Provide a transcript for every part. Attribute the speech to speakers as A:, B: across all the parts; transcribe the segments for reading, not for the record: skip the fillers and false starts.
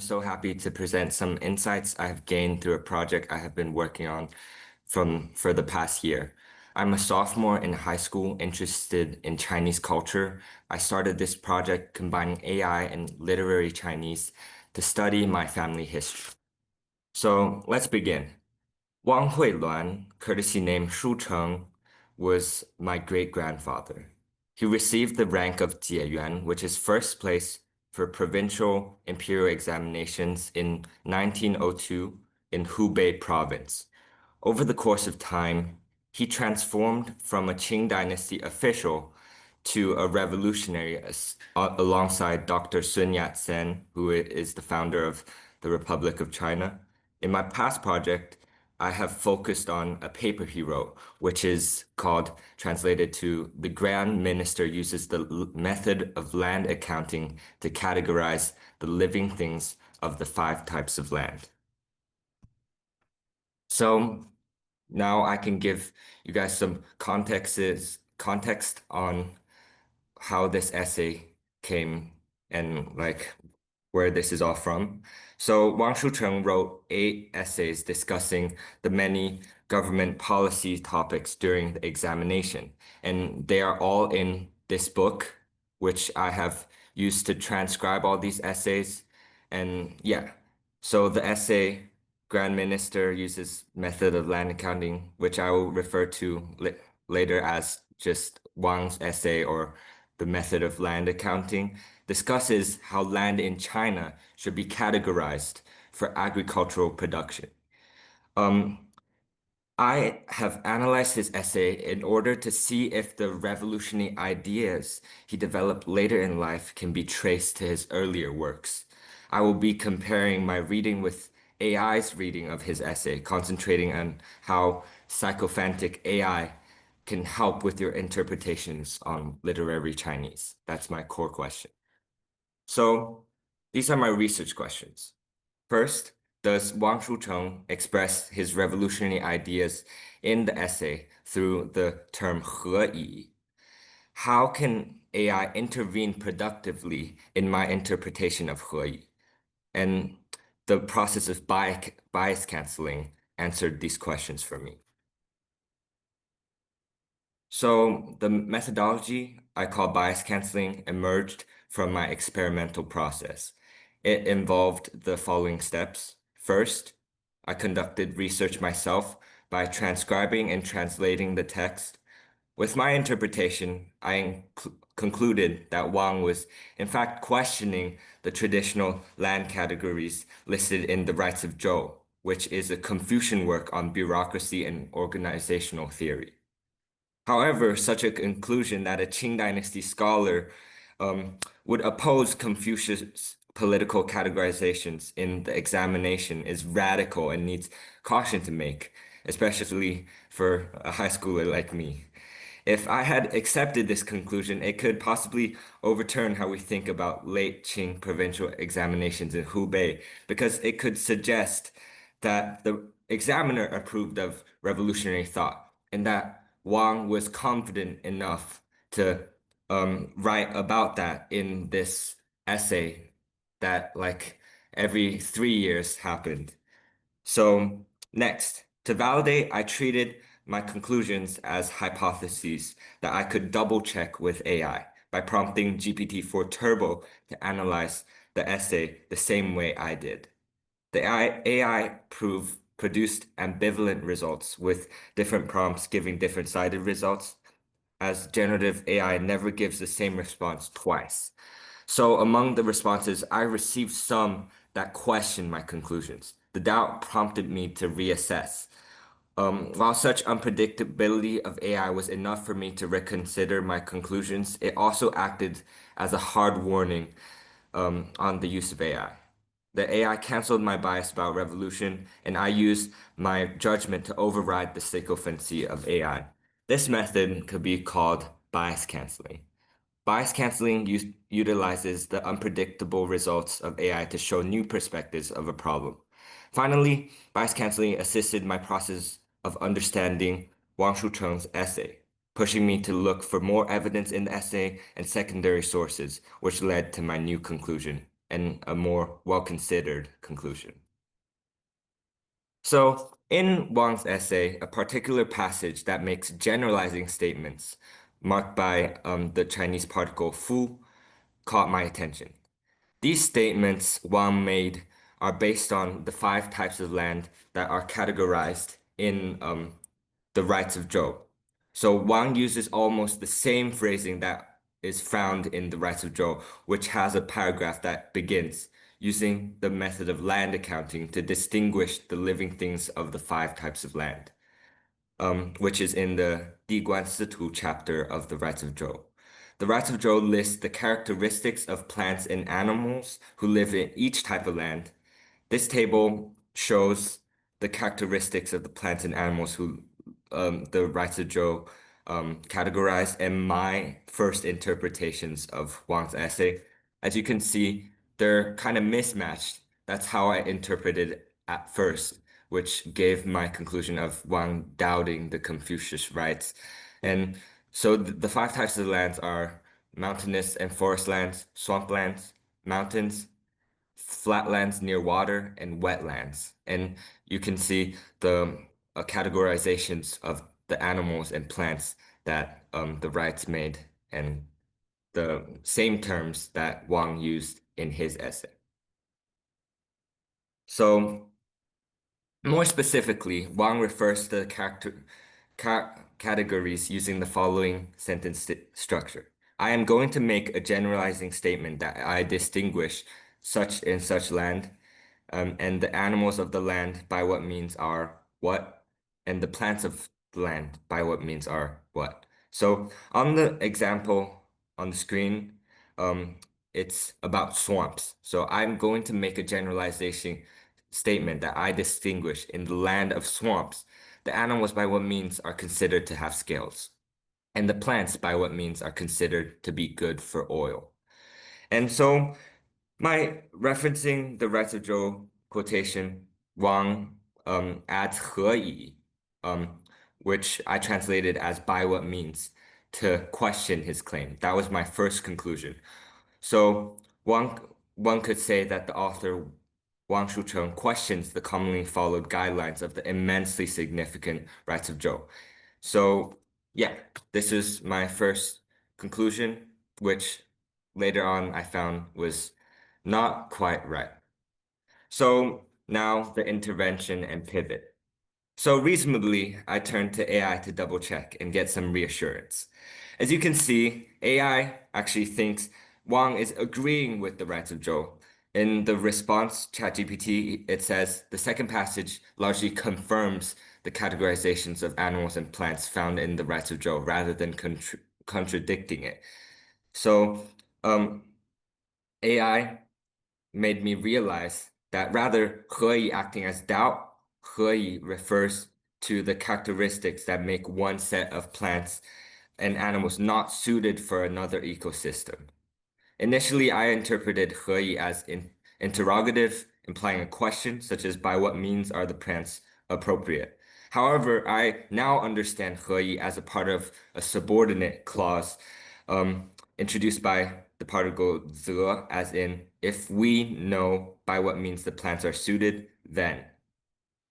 A: I'm so happy to present some insights I have gained through a project I have been working on for the past year. I'm a sophomore in high school interested in Chinese culture. I started this project combining AI and literary Chinese to study my family history. So let's begin. Wang Huiluan, courtesy name Shu Cheng, was my great-grandfather. He received the rank of Jieyuan, which is first place for provincial imperial examinations in 1902 in Hubei province. Over the course of time, he transformed from a Qing Dynasty official to a revolutionary alongside Dr. Sun Yat-sen, who is the founder of the Republic of China. In my past project, I have focused on a paper he wrote, which is called, translated to, The Grand Minister Uses the Method of Land Accounting to Categorize the Living Things of the Five Types of Land. So now I can give you guys some context on how this essay came and like where this is all from. So Wang Shucheng wrote 8 essays discussing the many government policy topics during the examination, and they are all in this book, which I have used to transcribe all these essays. And yeah, so the essay Grand Minister uses method of land accounting, which I will refer to later as just Wang's essay or the method of land accounting, discusses how land in China should be categorized for agricultural production. Um, I have analyzed his essay in order to see if the revolutionary ideas he developed later in life can be traced to his earlier works. I will be comparing my reading with AI's reading of his essay, concentrating on how sycophantic AI can help with your interpretations on literary Chinese. That's my core question. So these are my research questions. First, does Wang Shucheng express his revolutionary ideas in the essay through the term "he"? How can AI intervene productively in my interpretation of "he"? And the process of bias canceling answered these questions for me. So the methodology I call bias canceling emerged from my experimental process. It involved the following steps. First, I conducted research myself by transcribing and translating the text. With my interpretation, I concluded that Wang was in fact questioning the traditional land categories listed in the Rites of Zhou, which is a Confucian work on bureaucracy and organizational theory. However, such a conclusion that a Qing Dynasty scholar would oppose Confucius' political categorizations in the examination is radical and needs caution to make, especially for a high schooler like me. If I had accepted this conclusion, it could possibly overturn how we think about late Qing provincial examinations in Hubei, because it could suggest that the examiner approved of revolutionary thought and that Wang was confident enough to write about that in this essay that like every 3 years happened. So next, to validate, I treated my conclusions as hypotheses that I could double check with AI by prompting GPT-4 Turbo to analyze the essay the same way I did. The AI produced ambivalent results with different prompts giving different sided results, as generative AI never gives the same response twice. So among the responses, I received some that questioned my conclusions. The doubt prompted me to reassess. While such unpredictability of AI was enough for me to reconsider my conclusions, it also acted as a hard warning on the use of AI. The AI canceled my bias about revolution, and I used my judgment to override the sycophancy of AI. This method could be called bias canceling. Bias canceling utilizes the unpredictable results of AI to show new perspectives of a problem. Finally, bias canceling assisted my process of understanding Wang Shucheng's essay, pushing me to look for more evidence in the essay and secondary sources, which led to my new conclusion. and a more well-considered conclusion. So, in Wang's essay, a particular passage that makes generalizing statements marked by the Chinese particle fu caught my attention. These statements Wang made are based on the five types of land that are categorized in the rights of Zhou. So Wang uses almost the same phrasing that is found in the rights of Zhou, which has a paragraph that begins using the method of land accounting to distinguish the living things of the five types of land, which is in the Di Guan Si Tu chapter of the rights of Zhou. The rights of Zhou list the characteristics of plants and animals who live in each type of land. This table shows the characteristics of the plants and animals who the rights of Zhou categorized and my first interpretations of Wang's essay. As you can see, they're kind of mismatched. That's how I interpreted at first, which gave my conclusion of Wang doubting the Confucius rights. And so the five types of lands are mountainous and forest lands, swamplands, mountains, flatlands near water, and wetlands. And you can see the categorizations of the animals and plants that the Wrights made and the same terms that Wang used in his essay. So more specifically, Wang refers to categories using the following sentence structure. I am going to make a generalizing statement that I distinguish such and such land, and the animals of the land by what means are what, and the plants of the land by what means are what. So on the example on the screen, um, it's about swamps. So I'm going to make a generalization statement that I distinguish in the land of swamps. The animals by what means are considered to have scales, and the plants by what means are considered to be good for oil. And so my referencing the rights of Zhou quotation, Wang adds 何以, which I translated as by what means to question his claim. That was my first conclusion. So one could say that the author Wang Shucheng questions the commonly followed guidelines of the immensely significant rights of Zhou. So yeah, this is my first conclusion, which later on I found was not quite right. So now the intervention and pivot. So reasonably, I turned to AI to double check and get some reassurance. As you can see, AI actually thinks Wang is agreeing with the rights of Zhou. In the response ChatGPT, it says the second passage largely confirms the categorizations of animals and plants found in the rights of Zhou rather than contradicting it. So AI made me realize that rather 何以 acting as doubt, 何以 refers to the characteristics that make one set of plants and animals not suited for another ecosystem. Initially, I interpreted 何以 as interrogative, implying a question, such as by what means are the plants appropriate. However, I now understand 何以 as a part of a subordinate clause introduced by the particle 则, as in, if we know by what means the plants are suited, then.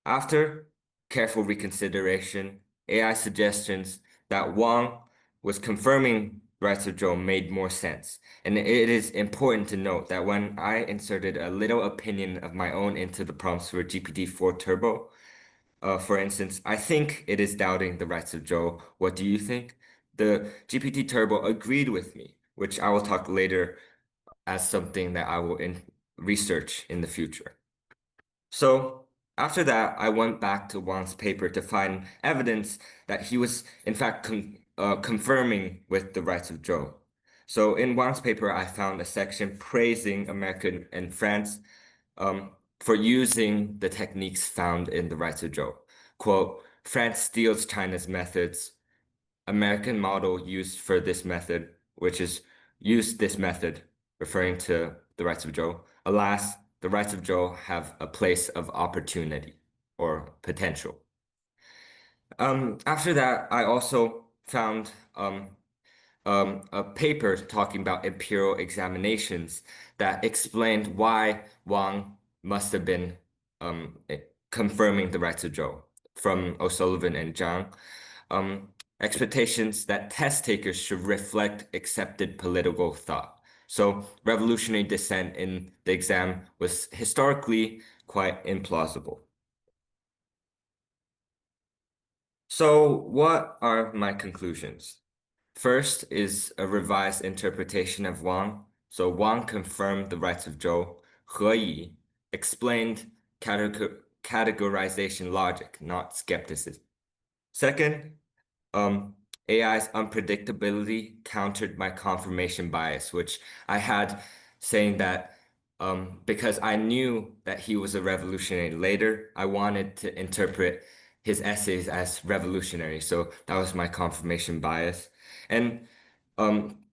A: After careful reconsideration, AI suggestions that Wang was confirming rights of Zhou made more sense. And it is important to note that when I inserted a little opinion of my own into the prompts for GPT-4 Turbo, for instance, I think it is doubting the rights of Zhou. What do you think? The GPT Turbo agreed with me, which I will talk later as something that I will research in the future. So after that, I went back to Wang's paper to find evidence that he was, in fact, confirming with the rights of Zhou. So in Wang's paper, I found a section praising America and France for using the techniques found in the rights of Zhou. Quote, France steals China's methods. American model used for this method, which is used this method, referring to the rights of Zhou. Alas, the rights of Zhou have a place of opportunity or potential. After that, I also found a paper talking about imperial examinations that explained why Wang must have been confirming the rights of Zhou from O'Sullivan and Zhang. Expectations that test takers should reflect accepted political thought. So revolutionary dissent in the exam was historically quite implausible. So what are my conclusions? First is a revised interpretation of Wang. So Wang confirmed the rights of Zhou. He Yi explained categorization logic, not skepticism. Second, AI's unpredictability countered my confirmation bias, which I had saying that because I knew that he was a revolutionary later, I wanted to interpret his essays as revolutionary. So that was my confirmation bias. And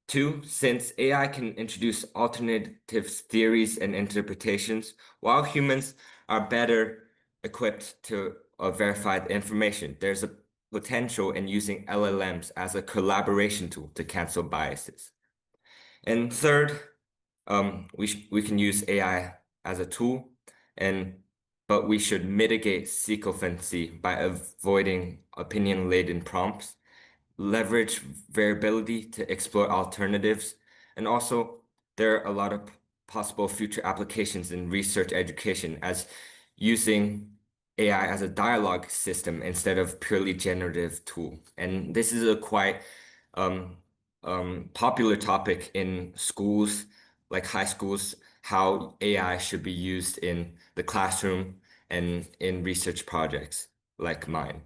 A: two, since AI can introduce alternative theories and interpretations, while humans are better equipped to verify the information, there's a potential in using LLMs as a collaboration tool to cancel biases. And third, we can use AI as a tool, but we should mitigate sycophancy by avoiding opinion-laden prompts, leverage variability to explore alternatives, and also there are a lot of possible future applications in research education as using AI as a dialogue system instead of purely generative tool. And this is a quite um, popular topic in schools, like high schools, how AI should be used in the classroom and in research projects like mine.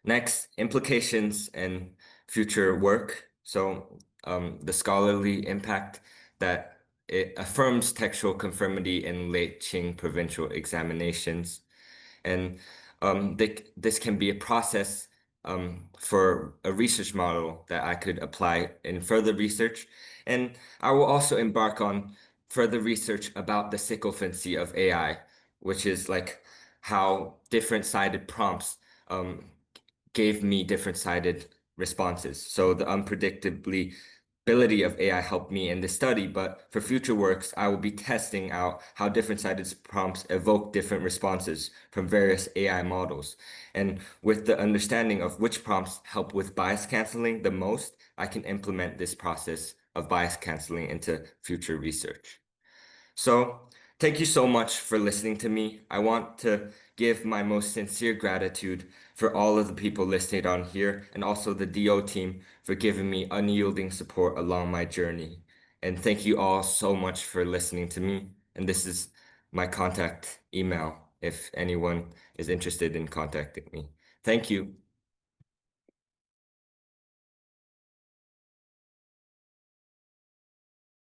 A: Next, implications and future work. So the scholarly impact that it affirms textual conformity in late Qing provincial examinations. And this can be a process for a research model that I could apply in further research. And I will also embark on further research about the sycophancy of AI, which is like how different sided prompts gave me different sided responses. So the unpredictability of AI helped me in this study, but for future works, I will be testing out how different sided prompts evoke different responses from various AI models. And with the understanding of which prompts help with bias canceling the most, I can implement this process of bias canceling into future research. So, thank you so much for listening to me. I want to give my most sincere gratitude for all of the people listed on here and also the DO team for giving me unyielding support along my journey. And thank you all so much for listening to me. And this is my contact email if anyone is interested in contacting me. Thank you.